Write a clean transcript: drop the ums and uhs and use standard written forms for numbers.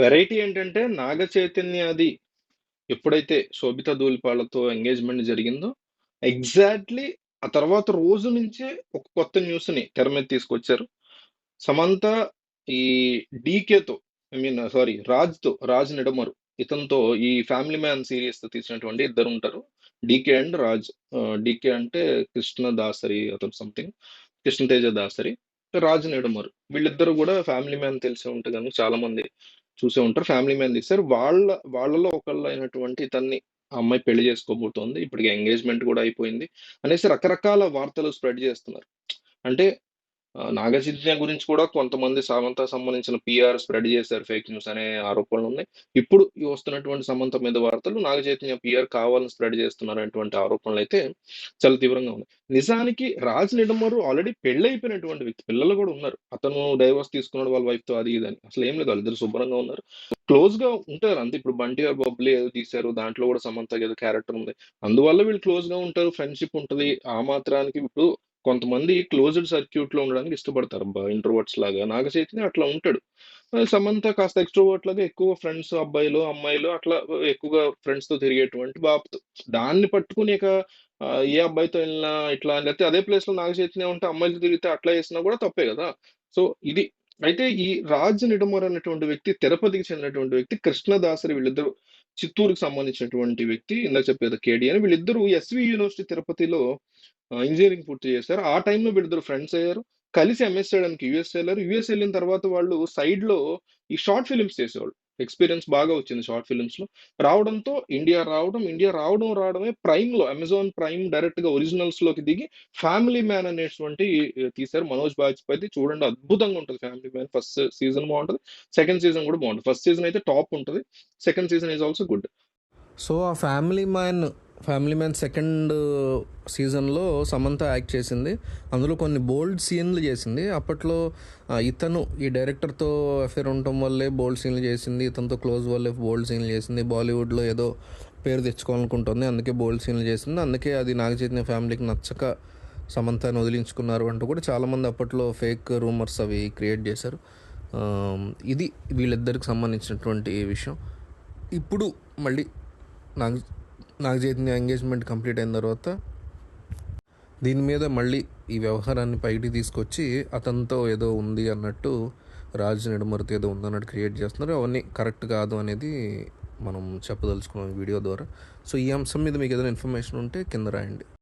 Variety ఏంటంటే నాగ చైతన్యది ఎప్పుడైతే Sobhita ధూళిపాలతో engagement జరిగిందో ఎగ్జాక్ట్లీ ఆ తర్వాత రోజు నుంచే ఒక కొత్త న్యూస్ ని తెర మీద తీసుకొచ్చారు. సమంత ఈ డీకేతో, I mean sorry, Raj Nidimoru, ఇతనితో ఈ ఫ్యామిలీ మ్యాన్ సిరీస్ తో తీసినటువంటి ఇద్దరు ఉంటారు, డీకే అండ్ రాజ్. డీకే అంటే కృష్ణ దాసరి, అతను సంథింగ్ కృష్ణతేజ దాసరి, రాజ్ నిడమరు, వీళ్ళిద్దరు కూడా ఫ్యామిలీ మ్యాన్ తెలిసే ఉంటుంది కనుక చాలా మంది చూసే ఉంటారు. ఫ్యామిలీ మ్యాన్ తీశారు. వాళ్ళలో ఒకళ్ళు అయినటువంటి ఇతన్ని ఆ అమ్మాయి పెళ్లి చేసుకోబోతోంది, ఇప్పటికి ఎంగేజ్మెంట్ కూడా అయిపోయింది అనేసి రకరకాల వార్తలు స్ప్రెడ్ చేస్తున్నారు. అంటే నాగ చైతన్య గురించి కూడా కొంతమంది సమంత సంబంధించిన పిఆర్ స్ప్రెడ్ చేశారు, ఫేక్ న్యూస్ అనే ఆరోపణలు ఉన్నాయి. ఇప్పుడు ఈ వస్తున్నటువంటి సమంత మీద వార్తలు నాగ చైతన్య పిఆర్ కావాలని స్ప్రెడ్ చేస్తున్నారు అనేటువంటి ఆరోపణలు అయితే చాలా తీవ్రంగా ఉన్నాయి. నిజానికి రాజ్ నిడమరు ఆల్రెడీ పెళ్ళైపోయినటువంటి వ్యక్తి, పిల్లలు కూడా ఉన్నారు. అతను డైవర్స్ తీసుకున్నాడు వాళ్ళ వైఫ్ తో, అది ఇది అని అసలు ఏం లేదు, వాళ్ళిద్దరు శుభ్రంగా ఉన్నారు, క్లోజ్ గా ఉంటారు అంతే. ఇప్పుడు బంటి ఆర్ బబ్లీ ఏదో తీశారు, దాంట్లో కూడా సమంత ఏదో క్యారెక్టర్ ఉంది, అందువల్ల వీళ్ళు క్లోజ్ గా ఉంటారు, ఫ్రెండ్షిప్ ఉంటది. ఆ మాత్రానికి ఇప్పుడు కొంతమంది క్లోజ్డ్ సర్క్యూట్ లో ఉండడానికి ఇష్టపడతారు, ఇంట్రోవర్ట్స్ లాగా. నాగ చైతన్య అట్లా ఉంటాడు. సమంత కాస్త ఎక్స్ట్రోవర్ట్ లాగా, ఎక్కువ ఫ్రెండ్స్, అబ్బాయిలు అమ్మాయిలు అట్లా ఎక్కువగా ఫ్రెండ్స్ తో తిరిగేటువంటి బాబుతో, దాన్ని పట్టుకుని ఇక ఏ అబ్బాయితో వెళ్ళినా ఇట్లా, లేకపోతే అదే ప్లేస్ లో నాగ చైతన్య ఉంటే అమ్మాయిలు తిరిగితే అట్లా చేసినా కూడా తప్పే కదా. సో ఇది. అయితే ఈ రాజ్ నిడమర్ అనేటువంటి వ్యక్తి తిరుపతికి చెందినటువంటి వ్యక్తి, కృష్ణదాసరి, వీళ్ళిద్దరు చిత్తూరుకి సంబంధించినటువంటి వ్యక్తి, ఇందాక చెప్పేది కేడి అని. వీళ్ళిద్దరూ ఎస్వి యూనివర్సిటీ తిరుపతిలో ఇంజనీరింగ్ పూర్తి చేశారు. ఆ టైంలో వీళ్ళిద్దరు ఫ్రెండ్స్ అయ్యారు, కలిసి ఎంఎస్ చేయడానికి యుఎస్ వెళ్ళారు. యుఎస్ వెళ్ళిన తర్వాత వాళ్ళు సైడ్ లో ఈ షార్ట్ ఫిల్మ్స్ చేసేవాళ్ళు. ఎక్స్పీరియన్స్ బాగా వచ్చింది షార్ట్ ఫిల్మ్స్ లో. రావడంతో ఇండియా రావడమే ప్రైమ్ లో, అమెజాన్ ప్రైమ్ డైరెక్ట్ గా ఒరిజినల్స్ లోకి దిగి ఫ్యామిలీ మ్యాన్ అనేటువంటి తీశారు. మనోజ్ బాజ్పేయి చూడండి, అద్భుతంగా ఉంటుంది ఫ్యామిలీ మ్యాన్. ఫస్ట్ సీజన్ బాగుంటుంది, సెకండ్ సీజన్ కూడా బాగుంటుంది. ఫస్ట్ సీజన్ అయితే టాప్ ఉంటుంది, second season is also good. So ఆ ఫ్యామిలీ మ్యాన్ సెకండ్ సీజన్లో సమంత యాక్ట్ చేసింది. అందులో కొన్ని బోల్డ్ సీన్లు చేసింది. అప్పట్లో ఇతను ఈ డైరెక్టర్తో అఫేర్ ఉండటం వల్లే బోల్డ్ సీన్లు చేసింది, ఇతనితో క్లోజ్ వల్లే బోల్డ్ సీన్లు చేసింది. బాలీవుడ్లో ఏదో పేరు తెచ్చుకోవాలనుకుంటుంది, అందుకే బోల్డ్ సీన్లు చేసింది. అందుకే అది నాగ చైతన్య ఫ్యామిలీకి నచ్చక సమంతని వదిలించుకున్నారు అంటూ కూడా చాలామంది అప్పట్లో ఫేక్ రూమర్స్ అవి క్రియేట్ చేశారు. ఇది వీళ్ళిద్దరికి సంబంధించినటువంటి విషయం. ఇప్పుడు మళ్ళీ నాగ నాగ చైతన్య ఎంగేజ్మెంట్ కంప్లీట్ అయిన తర్వాత దీని మీద మళ్ళీ ఈ వ్యవహారాన్ని పైకి తీసుకొచ్చి అతనితో ఏదో ఉంది అన్నట్టు, రాజ్ నిడమరితో ఏదో ఉందన్నట్టు క్రియేట్ చేస్తున్నారు. అవన్నీ కరెక్ట్ కాదు అనేది మనం చెప్పదలుచుకున్నాం వీడియో ద్వారా. సో ఈ అంశం మీద మీకు ఏదైనా ఇన్ఫర్మేషన్ ఉంటే కింద రాయండి.